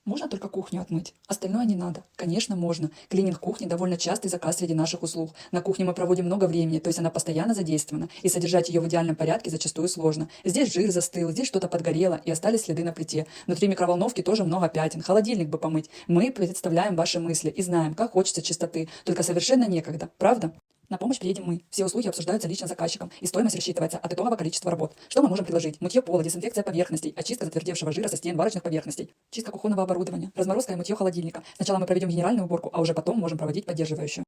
Можно только кухню отмыть, остальное не надо. Конечно, можно. Клининг кухни довольно частый заказ среди наших услуг. На кухне мы проводим много времени, то есть она постоянно задействована, и содержать ее в идеальном порядке зачастую сложно. Здесь жир застыл, здесь что-то подгорело, и остались следы на плите. Внутри микроволновки тоже много пятен, холодильник бы помыть. Мы представляем ваши мысли и знаем, как хочется чистоты, только совершенно некогда, правда? На помощь приедем мы. Все услуги обсуждаются лично с заказчиком, и стоимость рассчитывается от итогового количества работ. Что мы можем предложить? Мытье пола, дезинфекция поверхностей, очистка затвердевшего жира со стен варочных поверхностей, чистка кухонного оборудования, разморозка и мытье холодильника. Сначала мы проведем генеральную уборку, а уже потом можем проводить поддерживающую.